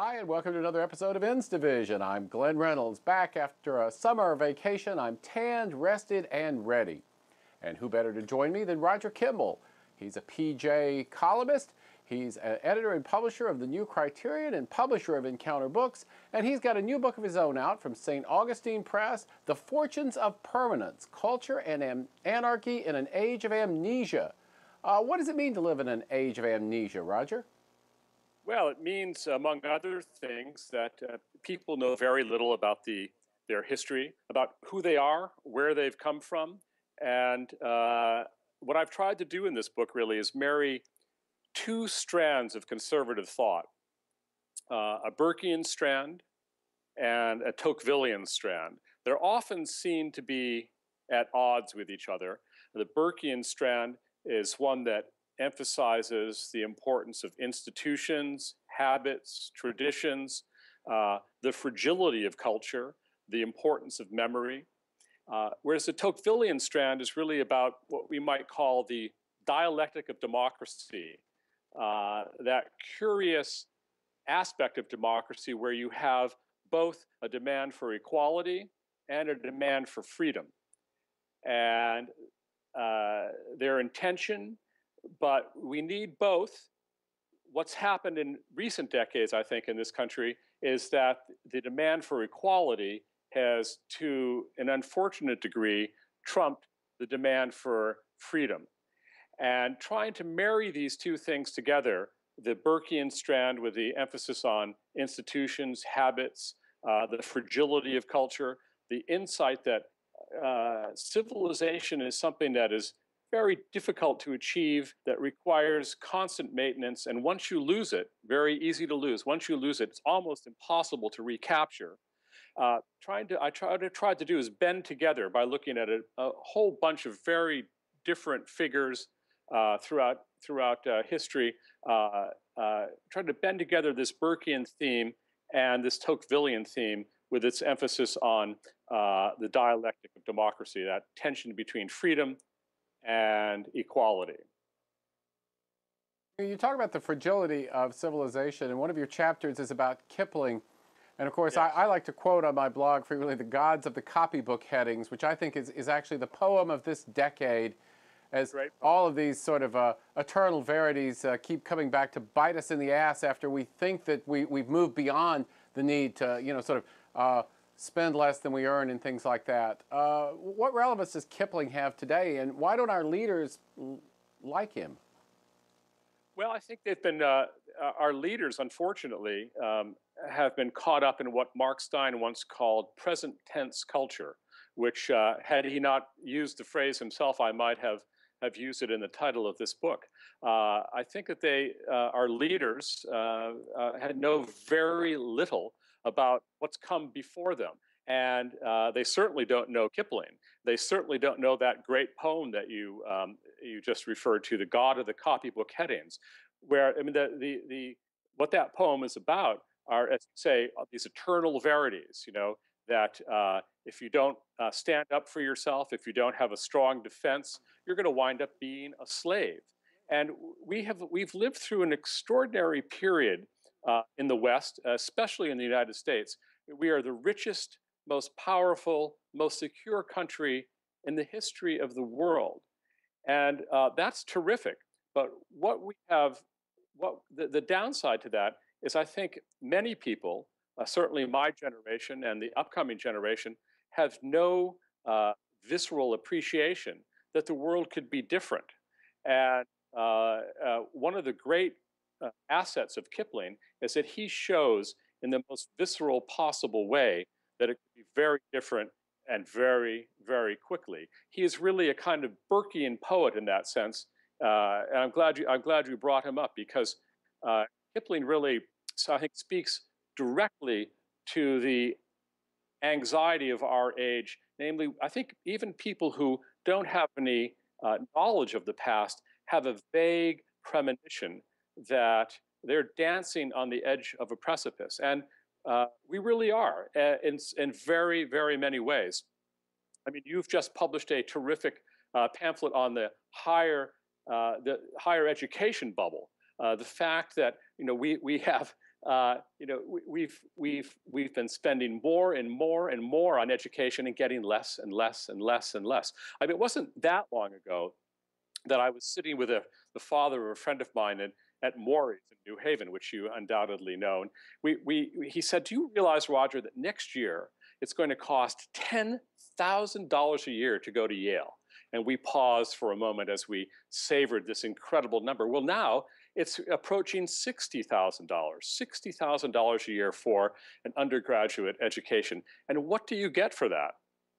Hi, and welcome to another episode of Ends Division. I'm Glenn Reynolds, back after a summer vacation. I'm tanned, rested, and ready. And who better to join me than Roger Kimball? He's a PJ columnist. He's an editor and publisher of the New Criterion and publisher of Encounter Books. And he's got a new book of his own out from St. Augustine Press, The Fortunes of Permanence, Culture and Anarchy in an Age of Amnesia. What does it mean to live in an age of amnesia, Roger? Well, it means, among other things, that people know very little about their history, about who they are, where they've come from. And what I've tried to do in this book really is marry two strands of conservative thought, a Burkean strand and a Tocquevillian strand. They're often seen to be at odds with each other. The Burkean strand is one that emphasizes the importance of institutions, habits, traditions, the fragility of culture, the importance of memory. Whereas the Tocquevillian strand is really about what we might call the dialectic of democracy, that curious aspect of democracy where you have both a demand for equality and a demand for freedom. And their intention, but we need both. What's happened in recent decades, I think, in this country is that the demand for equality has, to an unfortunate degree, trumped the demand for freedom. And trying to marry these two things together, the Burkean strand with the emphasis on institutions, habits, the fragility of culture, the insight that civilization is something that is very difficult to achieve, that requires constant maintenance, and once you lose it, very easy to lose. Once you lose it, it's almost impossible to recapture. I tried to do is bend together by looking at a whole bunch of very different figures throughout history, trying to bend together this Burkean theme and this Tocquevillian theme with its emphasis on the dialectic of democracy, that tension between freedom and equality. You talk about the fragility of civilization, and one of your chapters is about Kipling. And of course, Yes. I like to quote on my blog frequently the gods of the copybook headings, which I think is actually the poem of this decade, as all of these sort of eternal verities keep coming back to bite us in the ass after we think that we've moved beyond the need to, sort of spend less than we earn and things like that. What relevance does Kipling have today, and why don't our leaders like him? Well, I think they've been, our leaders, unfortunately, have been caught up in what Mark Stein once called present tense culture, which, had he not used the phrase himself, I might have used it in the title of this book. I think that our leaders, had know very little about what's come before them. And they certainly don't know Kipling. They certainly don't know that great poem that you just referred to, The God of the Copybook Headings, where, I mean, what that poem is about are, as you say, these eternal verities, that if you don't stand up for yourself, if you don't have a strong defense, you're going to wind up being a slave. And we've lived through an extraordinary period in the West, especially in the United States. We are the richest, most powerful, most secure country in the history of the world. And that's terrific. But the downside to that is, I think many people, certainly my generation and the upcoming generation, have no visceral appreciation that the world could be different. And one of the great assets of Kipling is that he shows in the most visceral possible way that it could be very different and very, very quickly. He is really a kind of Burkean poet in that sense, and I'm glad you brought him up, because Kipling really, I think, speaks directly to the anxiety of our age. Namely, I think even people who don't have any knowledge of the past have a vague premonition that they're dancing on the edge of a precipice. And we really are in very, very many ways. I mean, you've just published a terrific pamphlet on the higher education bubble. The fact that we have we've been spending more and more and more on education and getting less and less and less and less. I mean, it wasn't that long ago that I was sitting with the father of a friend of mine at Morey's in New Haven, which you undoubtedly know. And he said, "Do you realize, Roger, that next year it's going to cost $10,000 a year to go to Yale?" And we paused for a moment as we savored this incredible number. Well, now it's approaching $60,000 a year for an undergraduate education. And what do you get for that?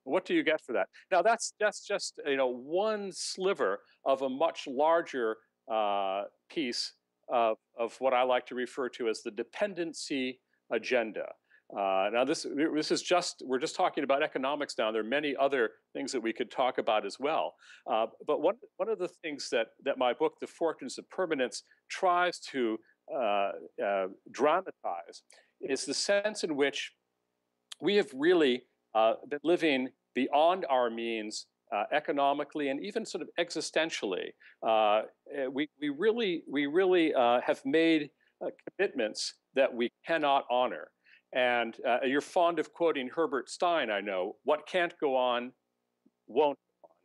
What do you get for that? Now that's just one sliver of a much larger piece of what I like to refer to as the dependency agenda. Now this is we're just talking about economics now. There are many other things that we could talk about as well. But one of the things that my book, The Fortunes of Permanence, tries to dramatize is the sense in which we have really been living beyond our means economically and even sort of existentially. We really have made commitments that we cannot honor. And you're fond of quoting Herbert Stein, I know. What can't go on won't go on.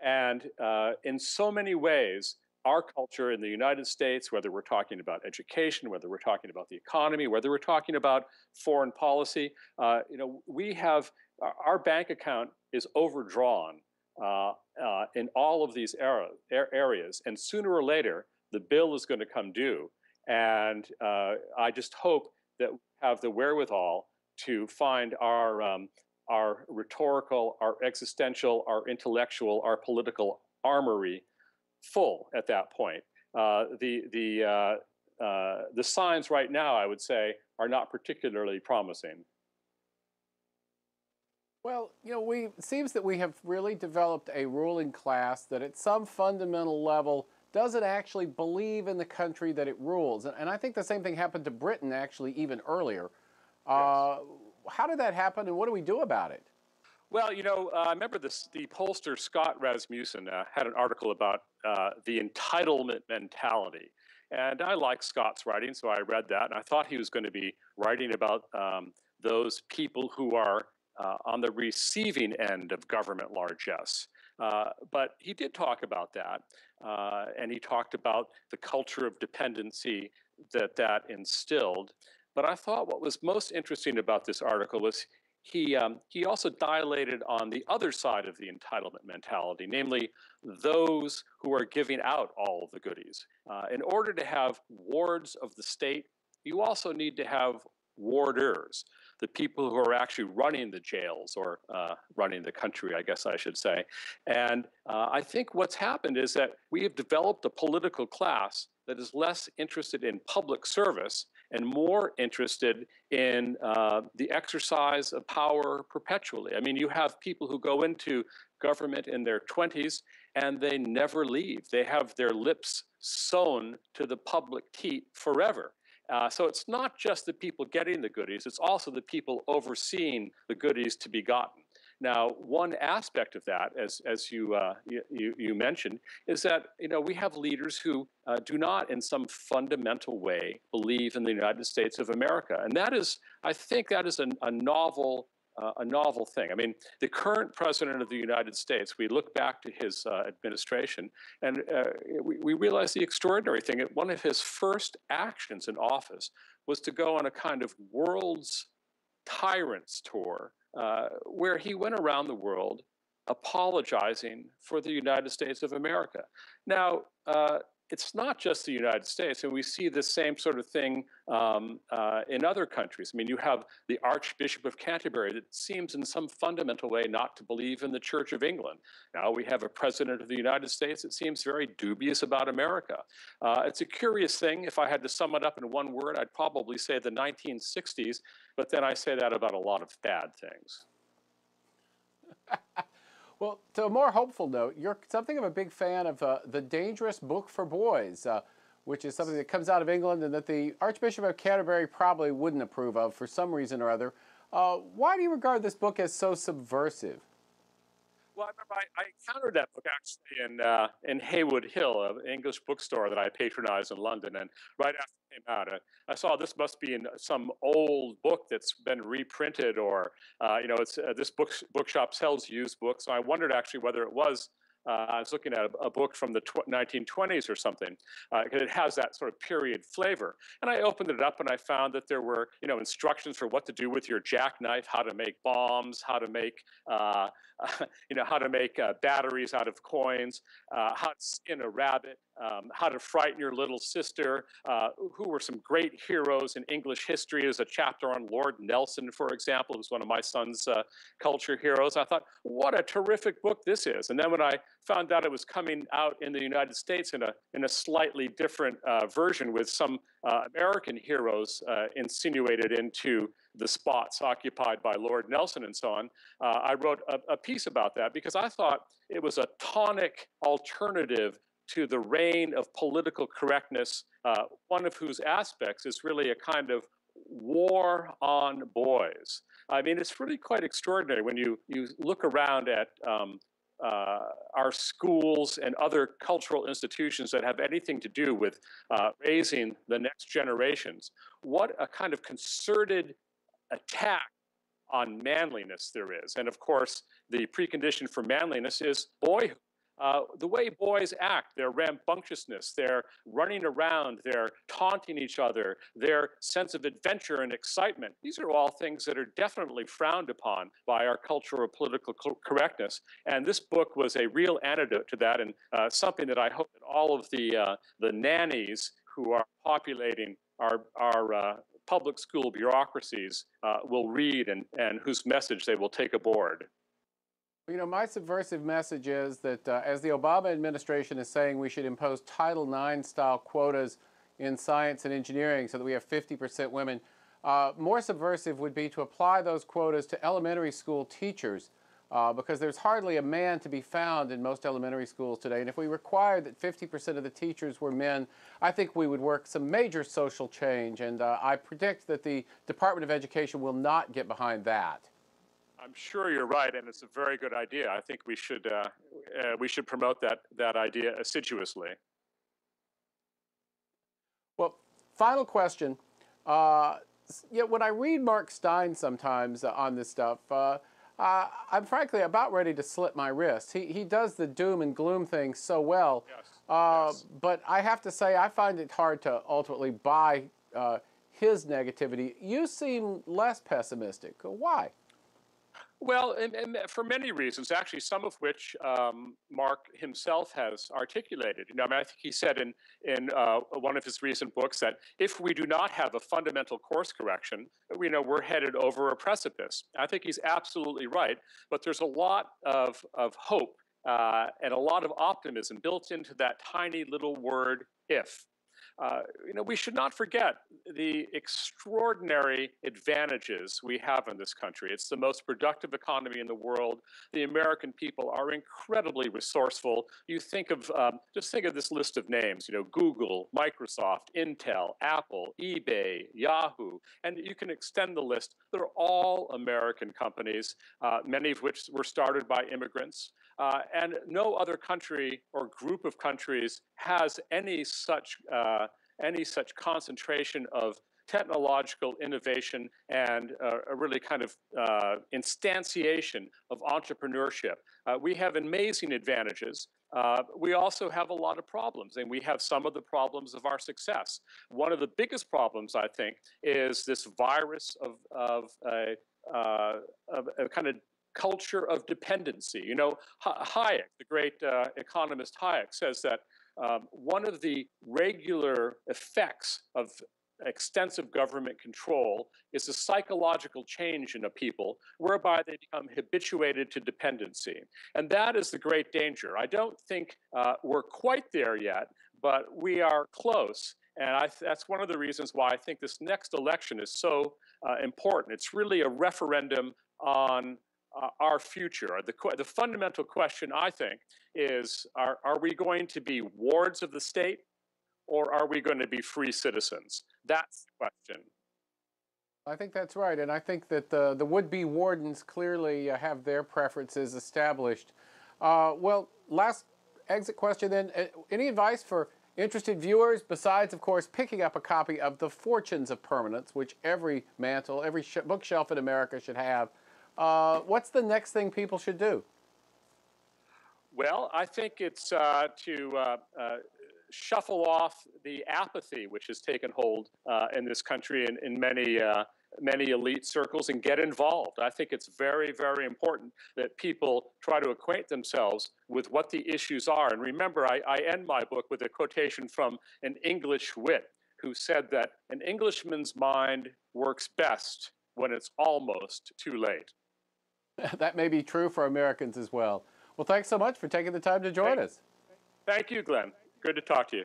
And in so many ways, our culture in the United States, whether we're talking about education, whether we're talking about the economy, whether we're talking about foreign policy, we have our bank account is overdrawn in all of these areas, and sooner or later the bill is going to come due. And I just hope that we have the wherewithal to find our rhetorical, our existential, our intellectual, our political armory full at that point. The signs right now, I would say, are not particularly promising. Well, it seems that we have really developed a ruling class that at some fundamental level doesn't actually believe in the country that it rules. And I think the same thing happened to Britain actually even earlier. Yes. How did that happen and what do we do about it? Well, I remember the pollster Scott Rasmussen had an article about the entitlement mentality. And I like Scott's writing, so I read that. And I thought he was going to be writing about those people who are on the receiving end of government largesse. But he did talk about that. And he talked about the culture of dependency that instilled. But I thought what was most interesting about this article was he also dilated on the other side of the entitlement mentality, namely those who are giving out all of the goodies. In order to have wards of the state, you also need to have warders, the people who are actually running the jails or running the country, I guess I should say. And I think what's happened is that we have developed a political class that is less interested in public service and more interested in the exercise of power perpetually. I mean, you have people who go into government in their 20s and they never leave. They have their lips sewn to the public teat forever. So it's not just the people getting the goodies, it's also the people overseeing the goodies to be gotten. Now, one aspect of that, as you mentioned, is that we have leaders who do not, in some fundamental way, believe in the United States of America, and I think that is a novel thing. I mean, the current president of the United States, we look back to his administration, and we realize the extraordinary thing that one of his first actions in office was to go on a kind of world's tyrants tour, where he went around the world apologizing for the United States of America. Now, it's not just the United States, and we see the same sort of thing in other countries. I mean, you have the Archbishop of Canterbury that seems in some fundamental way not to believe in the Church of England. Now we have a president of the United States that seems very dubious about America. It's a curious thing. If I had to sum it up in one word, I'd probably say the 1960s, but then I say that about a lot of bad things. Well, to a more hopeful note, you're something of a big fan of The Dangerous Book for Boys, which is something that comes out of England and that the Archbishop of Canterbury probably wouldn't approve of for some reason or other. Why do you regard this book as so subversive? Well, I remember I encountered that book actually in Haywood Hill, an English bookstore that I patronize in London. And right after it came out, I saw this must be in some old book that's been reprinted, or it's this bookshop sells used books. So I wondered actually whether it was. I was looking at a book from the 1920s or something, because it has that sort of period flavor. And I opened it up and I found that there were, instructions for what to do with your jackknife, how to make bombs, how to make, how to make batteries out of coins, how to skin a rabbit, how to frighten your little sister, who were some great heroes in English history. There's a chapter on Lord Nelson, for example, who's one of my son's culture heroes. I thought, what a terrific book this is. And then when I found out it was coming out in the United States in a slightly different version with some American heroes insinuated into the spots occupied by Lord Nelson and so on, I wrote a piece about that because I thought it was a tonic alternative to the reign of political correctness, one of whose aspects is really a kind of war on boys. I mean, it's really quite extraordinary when you look around at our schools and other cultural institutions that have anything to do with raising the next generations. What a kind of concerted attack on manliness there is. And of course, the precondition for manliness is boyhood. The way boys act, their rambunctiousness, their running around, their taunting each other, their sense of adventure and excitement, these are all things that are definitely frowned upon by our cultural political correctness. And this book was a real antidote to that, and something that I hope that all of the nannies who are populating our public school bureaucracies will read and whose message they will take aboard. My subversive message is that as the Obama administration is saying we should impose Title IX style quotas in science and engineering so that we have 50% women, more subversive would be to apply those quotas to elementary school teachers because there's hardly a man to be found in most elementary schools today. And if we required that 50% of the teachers were men, I think we would work some major social change. And I predict that the Department of Education will not get behind that. I'm sure you're right, and it's a very good idea. I think we should promote that idea assiduously. Well, final question. When I read Mark Stein sometimes on this stuff, I'm frankly about ready to slit my wrist. He does the doom and gloom thing so well, yes. Yes. But I have to say I find it hard to ultimately buy his negativity. You seem less pessimistic. Why? Well, and for many reasons, actually, some of which Mark himself has articulated. I think he said in one of his recent books that if we do not have a fundamental course correction, we're headed over a precipice. I think he's absolutely right, but there's a lot of hope and a lot of optimism built into that tiny little word, if. We should not forget the extraordinary advantages we have in this country. It's the most productive economy in the world. The American people are incredibly resourceful. You think of, just think of this list of names, Google, Microsoft, Intel, Apple, eBay, Yahoo, and you can extend the list. They're all American companies, many of which were started by immigrants. And no other country or group of countries has any such concentration of technological innovation and a really kind of instantiation of entrepreneurship. We have amazing advantages. We also have a lot of problems, and we have some of the problems of our success. One of the biggest problems, I think, is this virus of a kind of culture of dependency. Hayek, the great economist Hayek, says that one of the regular effects of extensive government control is a psychological change in a people whereby they become habituated to dependency. And that is the great danger. I don't think we're quite there yet, but we are close. And that's one of the reasons why I think this next election is so important. It's really a referendum on our future. The fundamental question, I think, is are we going to be wards of the state, or are we going to be free citizens? That's the question. I think that's right, and I think that the would-be wardens clearly have their preferences established. Well, last exit question then. Any advice for interested viewers besides, of course, picking up a copy of The Fortunes of Permanence, which every mantle, every bookshelf in America should have? What's the next thing people should do? Well, I think it's to shuffle off the apathy which has taken hold in this country in many elite circles and get involved. I think it's very, very important that people try to acquaint themselves with what the issues are. And remember, I end my book with a quotation from an English wit who said that an Englishman's mind works best when it's almost too late. That may be true for Americans as well. Well, thanks so much for taking the time to join us. Thank you, Glenn. Good to talk to you.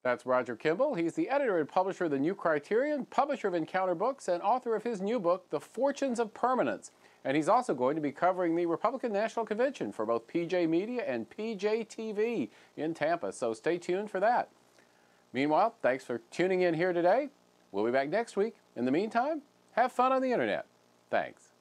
That's Roger Kimball. He's the editor and publisher of The New Criterion, publisher of Encounter Books, and author of his new book, The Fortunes of Permanence. And he's also going to be covering the Republican National Convention for both PJ Media and PJ TV in Tampa, so stay tuned for that. Meanwhile, thanks for tuning in here today. We'll be back next week. In the meantime, have fun on the internet. Thanks.